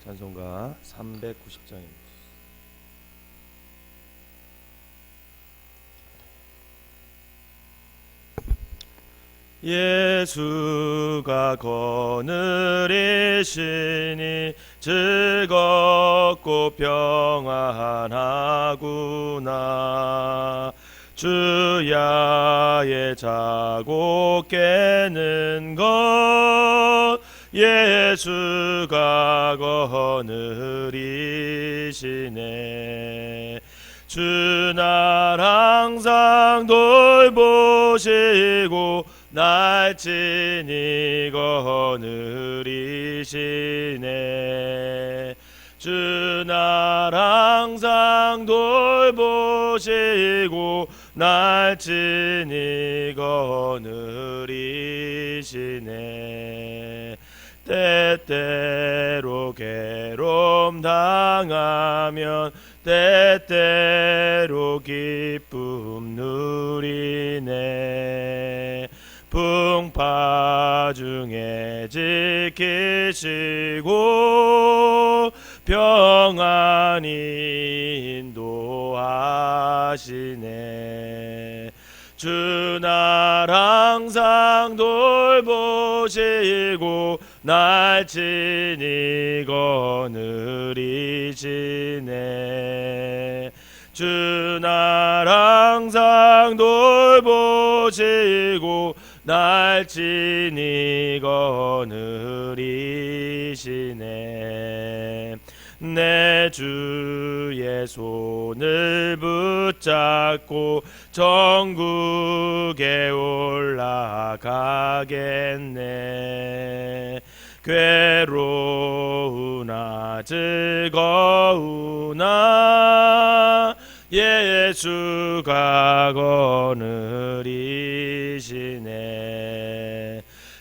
찬송가 390장입니다. 예수가 거느리시니 즐겁고 평안하구나. 주야의 자고 깨는 것 예수가 거느리시네. 주 날 항상 돌보시고 날 친히 거느리시네. 주 날 항상 돌보시고 날 친히 거느리시네. 때때로 괴로움 당하면 때때로 기쁨 누리네. 풍파 중에 지키시고 평안히 인도하시네. 주 날 항상 돌보시고 날 친히 거느리시네. 주 날 항상 돌보시고 날 친히 거느리시네. 내 주의 손을 붙잡고 천국에 올라가겠네. 괴로우나 즐거우나 예수가 거느리시네.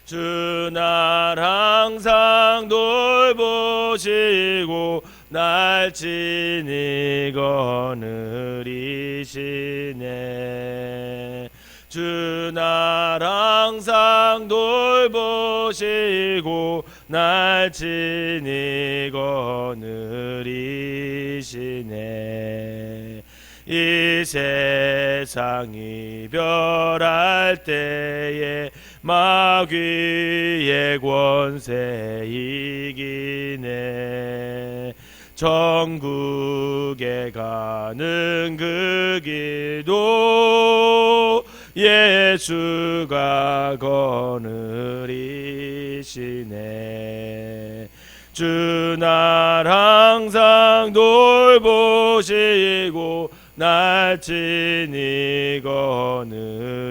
주 날 항상 돌보시고 날 친히 거느리시네. 주 날 항상 돌보시고 날 친히 거느리시네. 이 세상 이별할 때에 마귀의 권세 이기네. 천국에 가는 그 길도 예수가 거느리시네. 주 날 항상 돌보시고 날 친히 거느리시네.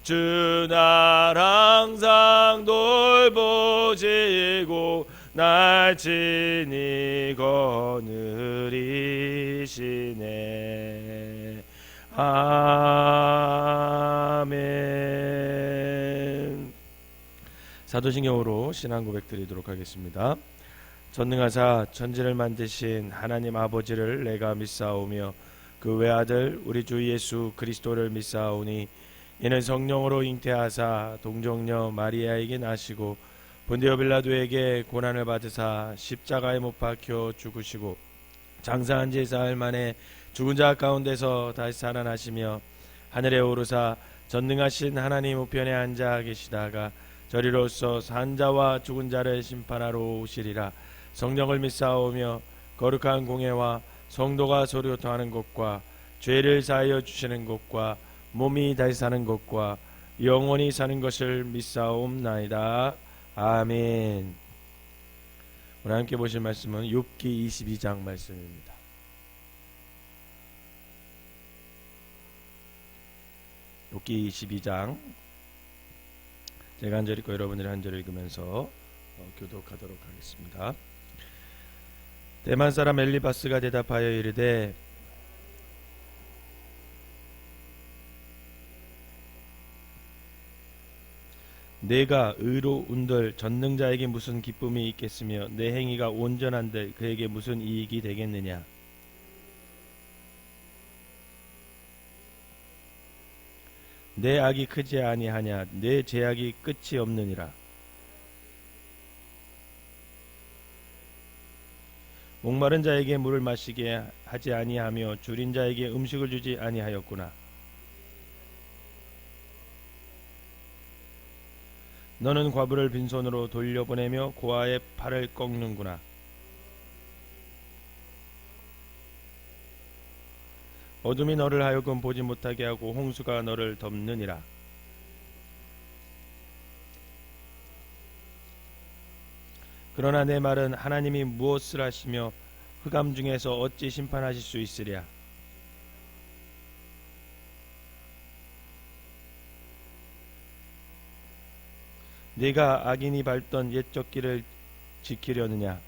주 날 항상 돌보시고 날 친히 거느리시네. 아멘. 사도신경으로 신앙 고백 드리도록 하겠습니다. 전능하사 천지를 만드신 하나님 아버지를 내가 믿사오며 그 외아들 우리 주 예수 그리스도를 믿사오니 이는 성령으로 잉태하사 동정녀 마리아에게 나시고 본디오 빌라도에게 고난을 받으사 십자가에 못 박혀 죽으시고 장사한 지 사흘 만에 죽은 자 가운데서 다시 살아나시며 하늘에 오르사 전능하신 하나님 우편에 앉아 계시다가 저리로서 산 자와 죽은 자를 심판하러 오시리라. 성령을 믿사오며 거룩한 공예와 성도가 서로 통하는 것과 죄를 사하여 주시는 것과 몸이 다시 사는 것과 영원히 사는 것을 믿사옵나이다. 아멘. 오늘 함께 보실 말씀은 욥기 22장 말씀입니다. 욥기 22장 제가 한 절 읽고 여러분들이 한 절 읽으면서 교독하도록 하겠습니다. 대만 사람 엘리바스가 대답하여 이르되 내가 의로운들 전능자에게 무슨 기쁨이 있겠으며 내 행위가 온전한들 그에게 무슨 이익이 되겠느냐. 내 악이 크지 아니하냐 내 죄악이 끝이 없느니라. 목마른 자에게 물을 마시게 하지 아니하며 줄인 자에게 음식을 주지 아니하였구나. 너는 과부를 빈손으로 돌려보내며 고아의 팔을 꺾는구나. 어둠이 너를 하여금 보지 못하게 하고 홍수가 너를 덮느니라. 그러나 내 말은 하나님이 무엇을 하시며 흑암 중에서 어찌 심판하실 수 있으랴. 네가 악인이 밟던 옛적 길을 지키려느냐.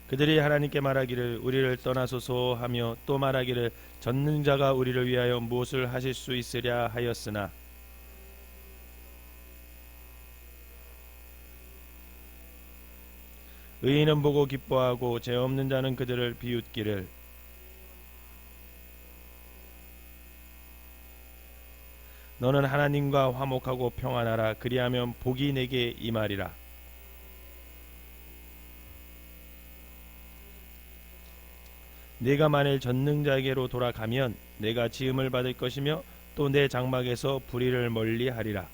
그들이 하나님께 말하기를 우리를 떠나소서 하며 또 말하기를 전능자가 우리를 위하여 무엇을 하실 수 있으랴 하였으나 의인은 보고 기뻐하고 죄 없는 자는 그들을 비웃기를 너는 하나님과 화목하고 평안하라. 그리하면 복이 내게 임하리라. 네가 만일 전능자에게로 돌아가면 내가 지음을 받을 것이며 또 내 장막에서 불의를 멀리하리라.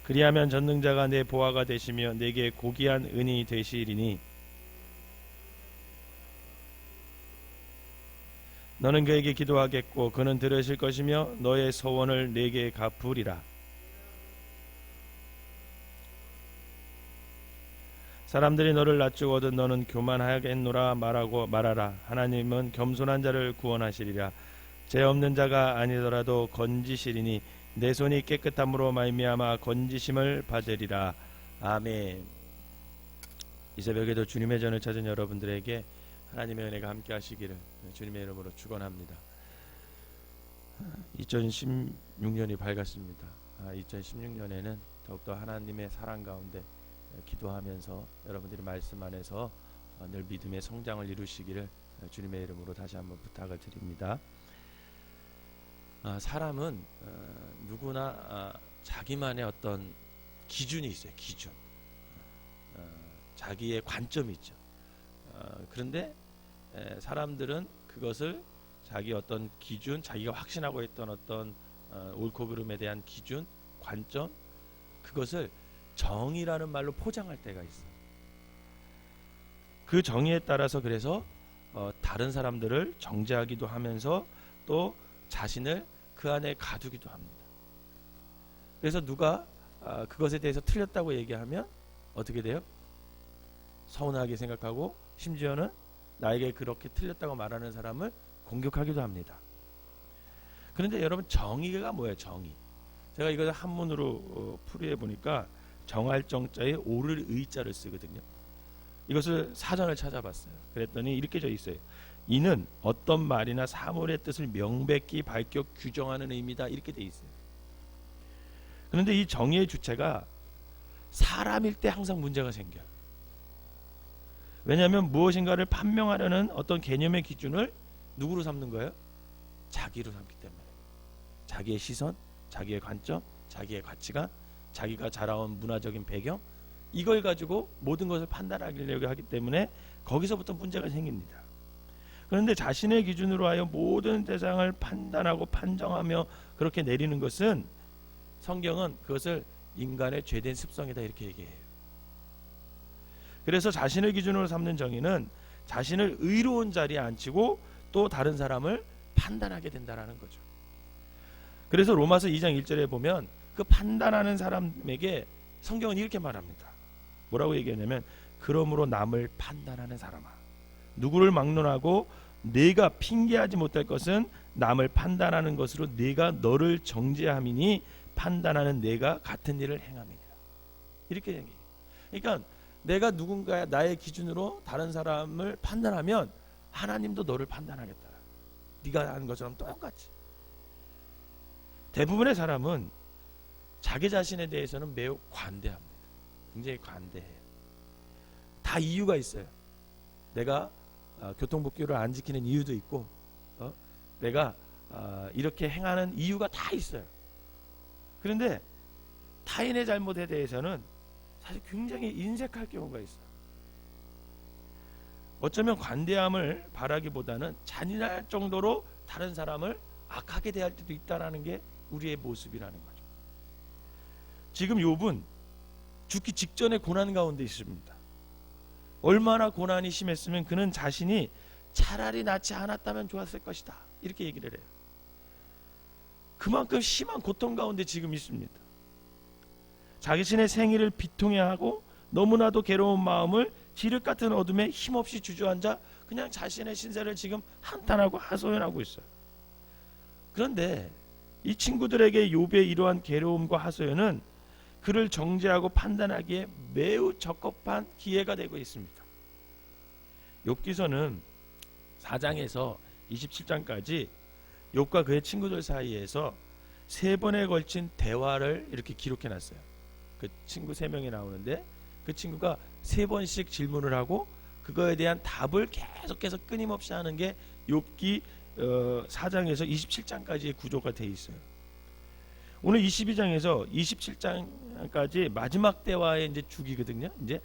그리하면 전능자가 내 보화가 되시며 내게 고귀한 은이 되시리니 너는 그에게 기도하겠고 그는 들으실 것이며 너의 소원을 내게 갚으리라. 사람들이 너를 낮추거든 너는 교만하겠노라 말하고 말하라. 하나님은 겸손한 자를 구원하시리라. 죄 없는 자가 아니더라도 건지시리니 내 손이 깨끗함으로 말미암아 건지심을 받으리라. 아멘. 이 새벽에도 주님의 전을 찾은 여러분들에게 하나님의 은혜가 함께 하시기를 주님의 이름으로 축원합니다. 2016년이 밝았습니다. 2016년에는 더욱더 하나님의 사랑 가운데 기도하면서 여러분들이 말씀 안에서 늘 믿음의 성장을 이루시기를 주님의 이름으로 다시 한번 부탁을 드립니다. 사람은 누구나 자기만의 어떤 기준이 있어요. 기준. 자기의 관점이 있죠. 그런데 사람들은 그것을 자기 어떤 기준, 자기가 확신하고 있던 어떤 옳고 그름에 대한 기준, 관점, 그것을 정의라는 말로 포장할 때가 있어요. 그 정의에 따라서 그래서 다른 사람들을 정죄하기도 하면서 또 자신을 그 안에 가두기도 합니다. 그래서 누가 그것에 대해서 틀렸다고 얘기하면 어떻게 돼요? 서운하게 생각하고 심지어는 나에게 그렇게 틀렸다고 말하는 사람을 공격하기도 합니다. 그런데 여러분, 정의가 뭐예요? 정의. 제가 이걸 한문으로 풀이해 보니까 정할 정자에 오를 의자를 쓰거든요. 이것을 사전을 찾아봤어요. 그랬더니 이렇게 져 있어요. 이는 어떤 말이나 사물의 뜻을 명백히 밝혀 규정하는 의미다. 이렇게 돼 있어요. 그런데 이 정의의 주체가 사람일 때 항상 문제가 생겨요. 왜냐하면 무엇인가를 판명하려는 어떤 개념의 기준을 누구로 삼는 거예요? 자기로 삼기 때문에. 자기의 시선, 자기의 관점, 자기의 가치관, 자기가 자라온 문화적인 배경, 이걸 가지고 모든 것을 판단하려고 하기 때문에 거기서부터 문제가 생깁니다. 그런데 자신의 기준으로 하여 모든 대상을 판단하고 판정하며 그렇게 내리는 것은, 성경은 그것을 인간의 죄된 습성이다 이렇게 얘기해요. 그래서 자신을 기준으로 삼는 정의는 자신을 의로운 자리에 앉히고 또 다른 사람을 판단하게 된다라는 거죠. 그래서 로마서 2장 1절에 보면 그 판단하는 사람에게 성경은 이렇게 말합니다. 뭐라고 얘기하냐면, 그러므로 남을 판단하는 사람아, 누구를 막론하고 네가 핑계하지 못할 것은 남을 판단하는 것으로 네가 너를 정죄함이니 판단하는 네가 같은 일을 행함이니라. 이렇게 얘기해요. 그러니까 내가 누군가 나의 기준으로 다른 사람을 판단하면 하나님도 너를 판단하겠다. 네가 하는 것처럼 똑같이. 대부분의 사람은 자기 자신에 대해서는 매우 관대합니다. 굉장히 관대해요. 다 이유가 있어요. 내가 교통법규를 안 지키는 이유도 있고, 내가 이렇게 행하는 이유가 다 있어요. 그런데 타인의 잘못에 대해서는 사실 굉장히 인색할 경우가 있어요. 어쩌면 관대함을 바라기보다는 잔인할 정도로 다른 사람을 악하게 대할 때도 있다라는 게 우리의 모습이라는 거죠. 지금 욥은 죽기 직전의 고난 가운데 있습니다. 얼마나 고난이 심했으면 그는 자신이 차라리 낫지 않았다면 좋았을 것이다, 이렇게 얘기를 해요. 그만큼 심한 고통 가운데 지금 있습니다. 자신의 생일을 비통해하고 너무나도 괴로운 마음을 지륵 같은 어둠에 힘없이 주저앉아 그냥 자신의 신세를 지금 한탄하고 하소연하고 있어요. 그런데 이 친구들에게 욥의 이러한 괴로움과 하소연은 그를 정죄하고 판단하기에 매우 적합한 기회가 되고 있습니다. 욥기서는 4장에서 27장까지 욥과 그의 친구들 사이에서 3번에 걸친 대화를 이렇게 기록해 놨어요. 그 친구 3명이 나오는데 그 친구가 3번씩 질문을 하고 그거에 대한 답을 계속해서 끊임없이 하는 게 욥기 4장에서 27장까지의 구조가 되어 있어요. 오늘 22장에서 27장까지 마지막 대화의 이제 주기거든요. 이제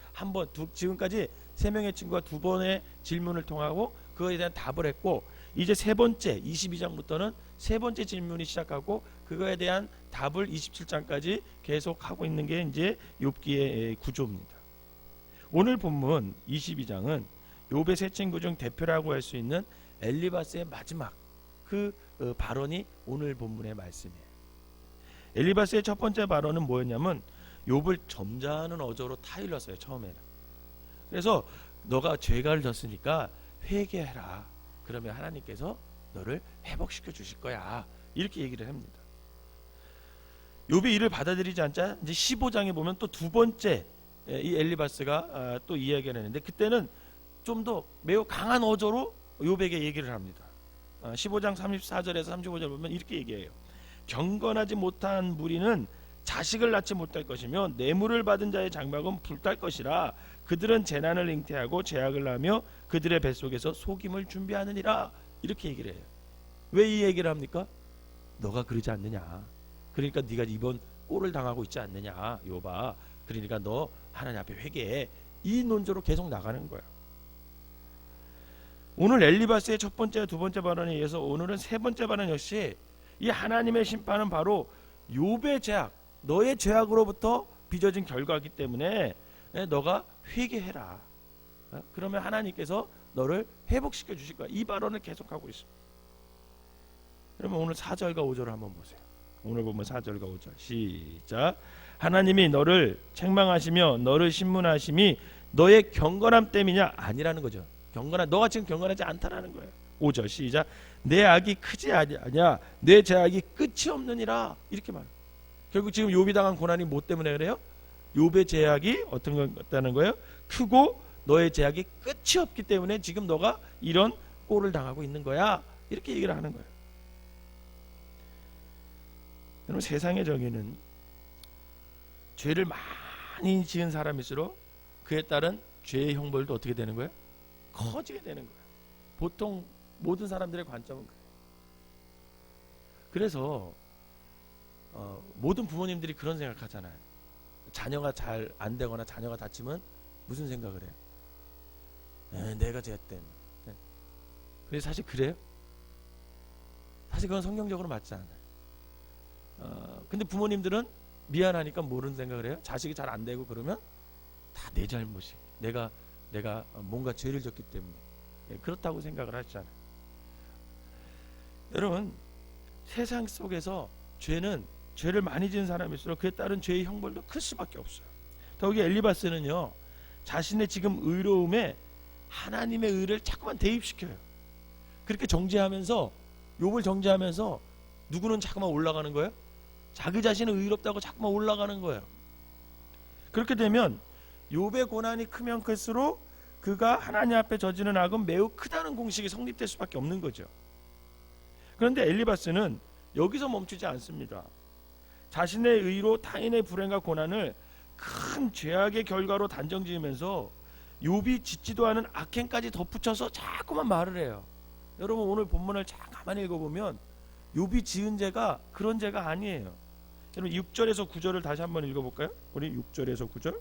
지금까지 3명의 친구가 2번의 질문을 통하고 그거에 대한 답을 했고, 이제 3번째 22장부터는 3번째 질문이 시작하고 그거에 대한 답을 27장까지 계속 하고 있는 게 이제 욥기의 구조입니다. 오늘 본문 22장은 욥의 세 친구 중 대표라고 할 수 있는 엘리바스의 마지막 그 발언이 오늘 본문의 말씀이에요. 엘리바스의 첫 번째 발언은 뭐였냐면 욥을 점잖은 어조로 타일렀어요. 처음에는. 그래서 너가 죄가를 졌으니까 회개해라. 그러면 하나님께서 너를 회복시켜 주실 거야. 이렇게 얘기를 합니다. 욥이 이를 받아들이지 않자 이제 15장에 보면 또 두 번째 이 엘리바스가 또 이야기를 했는데 그때는 좀 더 매우 강한 어조로 욥에게 얘기를 합니다. 15장 34절에서 35절 보면 이렇게 얘기해요. 경건하지 못한 무리는 자식을 낳지 못할 것이며 뇌물을 받은 자의 장막은 불탈 것이라. 그들은 재난을 잉태하고 재앙을 낳으며 그들의 뱃속에서 속임을 준비하느니라. 이렇게 얘기를 해요. 왜 이 얘기를 합니까? 너가 그러지 않느냐. 그러니까 네가 이번 꼴을 당하고 있지 않느냐 욥아. 그러니까 너 하나님 앞에 회개해. 이 논조로 계속 나가는 거예요. 오늘 엘리바스의 첫 번째 두 번째 발언에 의해서 오늘은 세 번째 발언 역시 이 하나님의 심판은 바로 욥의 죄악, 너의 죄악으로부터 빚어진 결과이기 때문에 너가 회개해라. 그러면 하나님께서 너를 회복시켜 주실 거야. 이 발언을 계속하고 있습니다. 그러면 오늘 4절과 5절을 한번 보세요. 오늘 보면 4절과 5절 시작. 하나님이 너를 책망하시며 너를 신문하심이 너의 경건함 때문이냐? 아니라는 거죠. 너가 지금 경건하지 않다라는 거예요. 5절 시작. 내 악이 크지 아니냐? 내 죄악이 끝이 없느니라. 이렇게 말해요. 결국 지금 욥이 당한 고난이 뭐 때문에 그래요? 욥의 죄악이 어떤 거다는 거예요? 크고 너의 죄악이 끝이 없기 때문에 지금 너가 이런 꼴을 당하고 있는 거야. 이렇게 얘기를 하는 거예요. 여러분, 세상의 정의는 죄를 많이 지은 사람일수록 그에 따른 죄의 형벌도 어떻게 되는 거예요? 커지게 되는 거예요. 보통 모든 사람들의 관점은 그래요. 그래서 모든 부모님들이 그런 생각하잖아요. 자녀가 잘 안 되거나 자녀가 다치면 무슨 생각을 해요? 내가 죄 때문에. 근데 사실 그래요? 사실 그건 성경적으로 맞지 않아요. 근데 부모님들은 미안하니까 모르는 생각을 해요. 자식이 잘 안 되고 그러면 다 내 잘못이. 내가 뭔가 죄를 졌기 때문에. 그렇다고 생각을 하시잖아요. 여러분, 세상 속에서 죄를 많이 지은 사람일수록 그에 따른 죄의 형벌도 클 수밖에 없어요. 더욱이 엘리바스는요, 자신의 지금 의로움에 하나님의 의를 자꾸만 대입시켜요. 그렇게 정죄하면서, 욥을 정죄하면서 누구는 자꾸만 올라가는 거예요? 자기 자신은 의롭다고 자꾸만 올라가는 거예요. 그렇게 되면 욥의 고난이 크면 클수록 그가 하나님 앞에 저지른 악은 매우 크다는 공식이 성립될 수밖에 없는 거죠. 그런데 엘리바스는 여기서 멈추지 않습니다. 자신의 의로 타인의 불행과 고난을 큰 죄악의 결과로 단정지으면서 욥이 짓지도 않은 악행까지 덧붙여서 자꾸만 말을 해요. 여러분, 오늘 본문을 잘 가만히 읽어보면 욥이 지은 죄가 그런 죄가 아니에요. 여러분 6절에서 9절을 다시 한번 읽어볼까요? 우리 6절에서 9절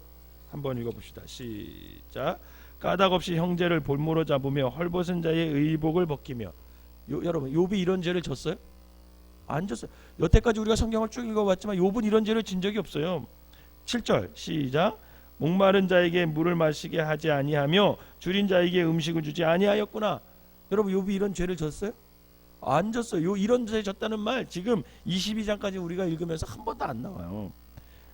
한번 읽어봅시다. 시작. 까닭 없이 형제를 볼모로 잡으며 헐벗은 자의 의복을 벗기며. 여러분 욥이 이런 죄를 졌어요? 안 졌어요. 여태까지 우리가 성경을 쭉 읽어봤지만 욥은 이런 죄를 진 적이 없어요. 7절 시작. 목마른 자에게 물을 마시게 하지 아니하며 줄인 자에게 음식을 주지 아니하였구나. 여러분 욥이 이런 죄를 졌어요? 안 졌어요. 이런 죄 졌다는 말 지금 22장까지 우리가 읽으면서 한 번도 안 나와요.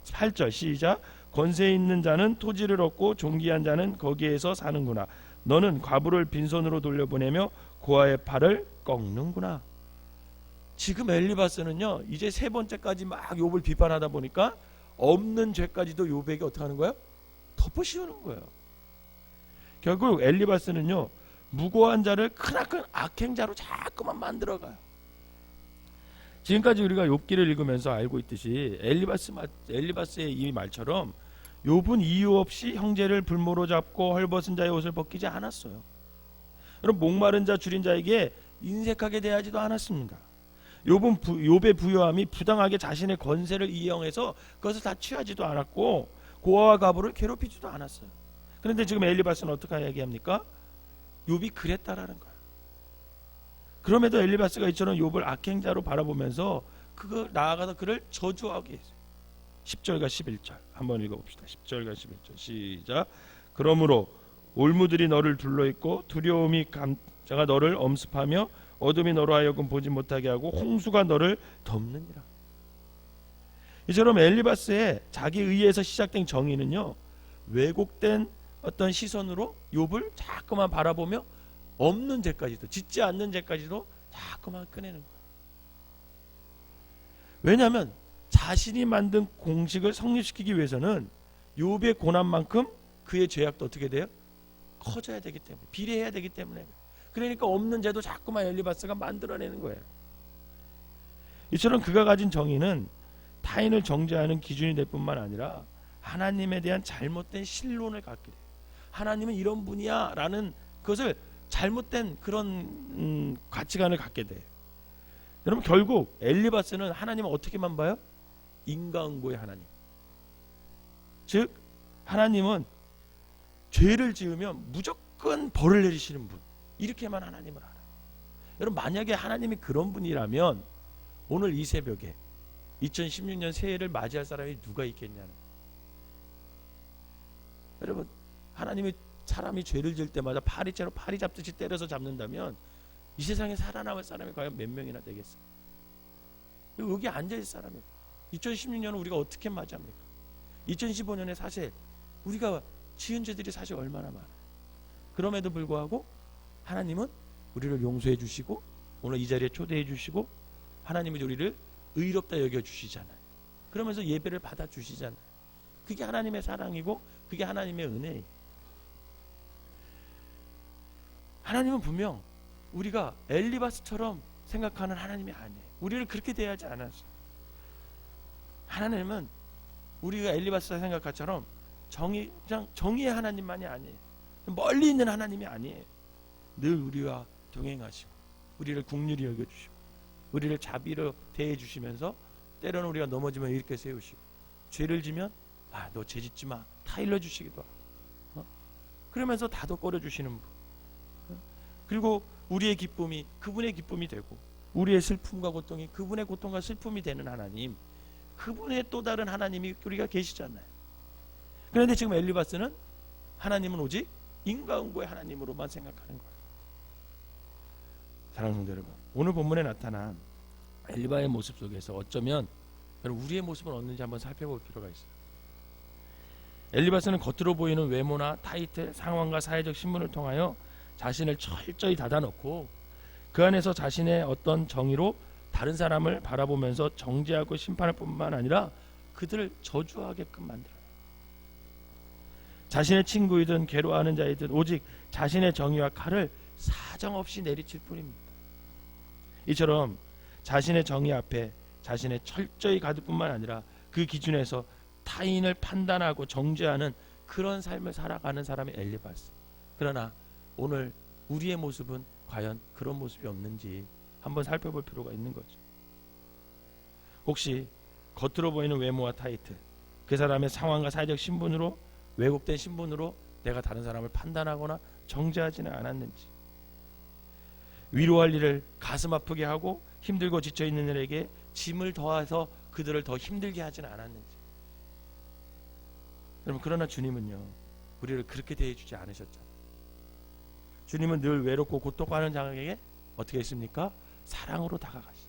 8절 시작. 권세 있는 자는 토지를 얻고 존귀한 자는 거기에서 사는구나. 너는 과부를 빈손으로 돌려보내며 고아의 팔을 꺾는구나. 지금 엘리바스는요 이제 세 번째까지 막 욥을 비판하다 보니까 없는 죄까지도 욥에게 어떻게 하는 거예요? 덮어씌우는 거예요. 결국 엘리바스는요 무고한 자를 크나큰 악행자로 자꾸만 만들어가요. 지금까지 우리가 욥기를 읽으면서 알고 있듯이 엘리바스의 이 말처럼 욥은 이유 없이 형제를 불모로 잡고 헐벗은 자의 옷을 벗기지 않았어요. 여러분 목마른 자 줄인 자에게 인색하게 대하지도 않았습니다. 욥의 부요함이 부당하게 자신의 권세를 이용해서 그것을 다 취하지도 않았고 고아와 과부를 괴롭히지도 않았어요. 그런데 지금 엘리바스는 어떻게 얘기합니까? 욥이 그랬다라는 거예요. 그럼에도 엘리바스가 이처럼 욥을 악행자로 바라보면서 그거 나아가서 그를 저주하게 했어요. 10절과 11절 한번 읽어봅시다. 10절과 11절 시작. 그러므로 올무들이 너를 둘러있고 두려움이 감자가 너를 엄습하며 어둠이 너로 하여금 보지 못하게 하고 홍수가 너를 덮느니라. 이처럼 엘리바스의 자기 의에서 시작된 정의는요 왜곡된 어떤 시선으로 욥을 자꾸만 바라보며 없는 죄까지도 짓지 않는 죄까지도 자꾸만 꺼내는 거예요. 왜냐하면 자신이 만든 공식을 성립시키기 위해서는 욥의 고난만큼 그의 죄악도 어떻게 돼요? 커져야 되기 때문에 비례해야 되기 때문에 그러니까 없는 죄도 자꾸만 엘리바스가 만들어내는 거예요. 이처럼 그가 가진 정의는 타인을 정죄하는 기준이 될 뿐만 아니라 하나님에 대한 잘못된 신론을 갖게 돼요. 하나님은 이런 분이야 라는 그것을 잘못된 그런 가치관을 갖게 돼요. 여러분 결국 엘리바스는 하나님을 어떻게만 봐요? 인과응보의 하나님. 즉 하나님은 죄를 지으면 무조건 벌을 내리시는 분, 이렇게만 하나님을 알아요. 여러분 만약에 하나님이 그런 분이라면 오늘 이 새벽에 2016년 새해를 맞이할 사람이 누가 있겠냐는. 여러분 하나님이 사람이 죄를 지을 때마다 파리채로 파리 잡듯이 때려서 잡는다면 이 세상에 살아남을 사람이 과연 몇 명이나 되겠어요? 여기 앉아있을 사람이 2016년을 우리가 어떻게 맞이합니까? 2015년에 사실 우리가 지은 죄들이 사실 얼마나 많아요. 그럼에도 불구하고 하나님은 우리를 용서해 주시고 오늘 이 자리에 초대해 주시고 하나님이 우리를 의롭다 여겨 주시잖아요. 그러면서 예배를 받아 주시잖아요. 그게 하나님의 사랑이고 그게 하나님의 은혜예요. 하나님은 분명 우리가 엘리바스처럼 생각하는 하나님이 아니에요. 우리를 그렇게 대하지 않았어요. 하나님은 우리가 엘리바스가 생각할처럼 정의의 하나님만이 아니에요. 멀리 있는 하나님이 아니에요. 늘 우리와 동행하시고 우리를 긍휼히 여겨주시고 우리를 자비로 대해주시면서 때로는 우리가 넘어지면 이렇게 세우시고 죄를 지면 너 죄 짓지 마 다 일러주시기도 하고 그러면서 다독거려 주시는 분. 그리고 우리의 기쁨이 그분의 기쁨이 되고 우리의 슬픔과 고통이 그분의 고통과 슬픔이 되는 하나님, 그분의 또 다른 하나님이 우리가 계시잖아요. 그런데 지금 엘리바스는 하나님은 오직 인과응보의 하나님으로만 생각하는 거예요. 사랑하는 성도 여러분, 오늘 본문에 나타난 엘리바의 모습 속에서 어쩌면 우리의 모습은 어떤지 한번 살펴볼 필요가 있어요. 엘리바스는 겉으로 보이는 외모나 타이틀, 상황과 사회적 신분을 통하여 자신을 철저히 닫아놓고 그 안에서 자신의 어떤 정의로 다른 사람을 바라보면서 정죄하고 심판할 뿐만 아니라 그들을 저주하게끔 만들어요. 자신의 친구이든 괴로워하는 자이든 오직 자신의 정의와 칼을 사정없이 내리칠 뿐입니다. 이처럼 자신의 정의 앞에 자신의 철저히 가둘 뿐만 아니라 그 기준에서 타인을 판단하고 정죄하는 그런 삶을 살아가는 사람이 엘리바스. 그러나 오늘 우리의 모습은 과연 그런 모습이 없는지 한번 살펴볼 필요가 있는 거죠. 혹시 겉으로 보이는 외모와 타이틀, 그 사람의 상황과 사회적 신분으로, 왜곡된 신분으로 내가 다른 사람을 판단하거나 정죄하지는 않았는지, 위로할 일을 가슴 아프게 하고 힘들고 지쳐있는 일에게 짐을 더해서 그들을 더 힘들게 하지는 않았는지. 여러분, 그러나 주님은요, 우리를 그렇게 대해주지 않으셨잖아요. 주님은 늘 외롭고 고통하는 자에게 어떻게 했습니까? 사랑으로 다가가시.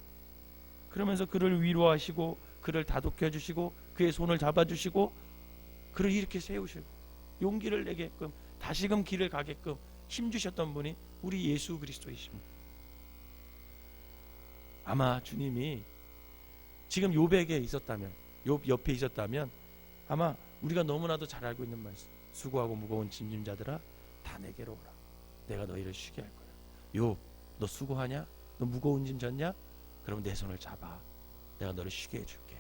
그러면서 그를 위로하시고 그를 다독여 주시고 그의 손을 잡아주시고 그를 이렇게 세우시고 용기를 내게끔 다시금 길을 가게끔 힘주셨던 분이 우리 예수 그리스도이십니다. 아마 주님이 지금 욥에게 있었다면, 욥 옆에 있었다면 아마 우리가 너무나도 잘 알고 있는 말씀, 수고하고 무거운 짐진 자들아 다 내게로 오라, 내가 너희를 쉬게 할 거야. 욥, 너 수고하냐? 너 무거운 짐 졌냐? 그럼 내 손을 잡아, 내가 너를 쉬게 해줄게.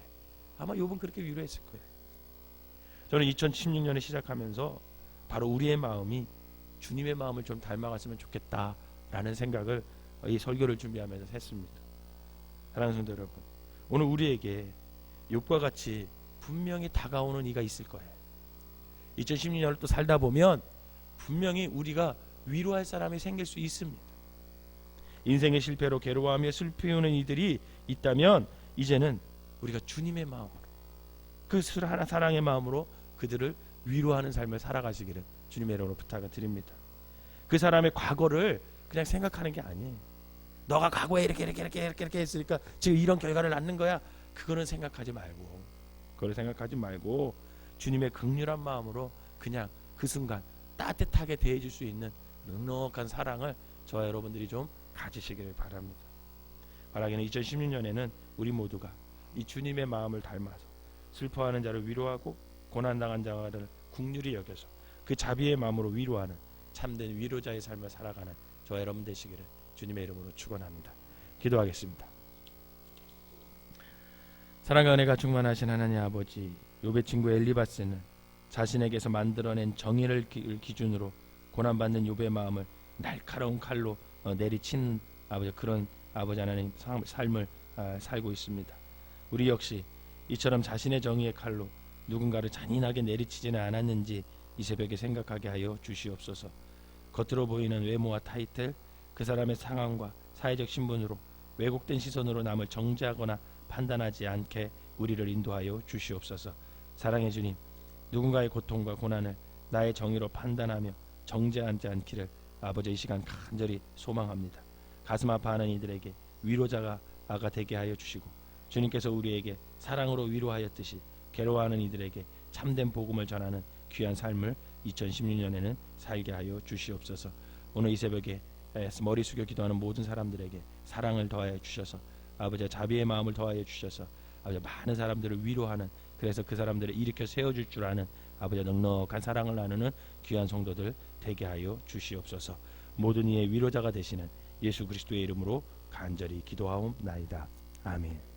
아마 욥은 그렇게 위로했을 거예요. 저는 2016년에 시작하면서 바로 우리의 마음이 주님의 마음을 좀 닮아갔으면 좋겠다라는 생각을 이 설교를 준비하면서 했습니다. 사랑하는 성도 여러분, 오늘 우리에게 욥과 같이 분명히 다가오는 이가 있을 거예요. 2016년을 또 살다 보면 분명히 우리가 위로할 사람이 생길 수 있습니다. 인생의 실패로 괴로워하며 슬피우는 이들이 있다면 이제는 우리가 주님의 마음으로, 그 사랑의 마음으로 그들을 위로하는 삶을 살아가시기를 주님의 이름으로 부탁을 드립니다. 그 사람의 과거를 그냥 생각하는 게 아니에요. 너가 과거에 이렇게 했으니까 지금 이런 결과를 낳는 거야. 그거는 생각하지 말고 주님의 극률한 마음으로 그냥 그 순간 따뜻하게 대해줄 수 있는 넉넉한 사랑을 저와 여러분들이 좀 가지시기를 바랍니다. 바라기는 2016년에는 우리 모두가 이 주님의 마음을 닮아서 슬퍼하는 자를 위로하고 고난당한 자를 긍휼히 여겨서 그 자비의 마음으로 위로하는 참된 위로자의 삶을 살아가는 저와 여러분 되시기를 주님의 이름으로 축원합니다. 기도하겠습니다. 사랑과 은혜가 충만하신 하나님 아버지, 욥의 친구 엘리바스는 자신에게서 만들어낸 정의를 기준으로 고난받는 욥의 마음을 날카로운 칼로 내리치는 아버지, 그런 아버지 하나님 삶을 살고 있습니다. 우리 역시 이처럼 자신의 정의의 칼로 누군가를 잔인하게 내리치지는 않았는지 이 새벽에 생각하게 하여 주시옵소서. 겉으로 보이는 외모와 타이틀, 그 사람의 상황과 사회적 신분으로 왜곡된 시선으로 남을 정죄하거나 판단하지 않게 우리를 인도하여 주시옵소서. 사랑의 주님, 누군가의 고통과 고난을 나의 정의로 판단하며 정죄하지 않기를 아버지 이 시간 간절히 소망합니다. 가슴 아파하는 이들에게 위로자가 되게 하여 주시고, 주님께서 우리에게 사랑으로 위로하였듯이 괴로워하는 이들에게 참된 복음을 전하는 귀한 삶을 2016년에는 살게 하여 주시옵소서. 오늘 이 새벽에 머리 숙여 기도하는 모든 사람들에게 사랑을 더하여 주셔서 아버지 자비의 마음을 더하여 주셔서 아버지 많은 사람들을 위로하는, 그래서 그 사람들을 일으켜 세워줄 줄 아는 아버지 넉넉한 사랑을 나누는 귀한 성도들 되게 하여 주시옵소서. 모든 이의 위로자가 되시는 예수 그리스도의 이름으로 간절히 기도하옵나이다. 아멘.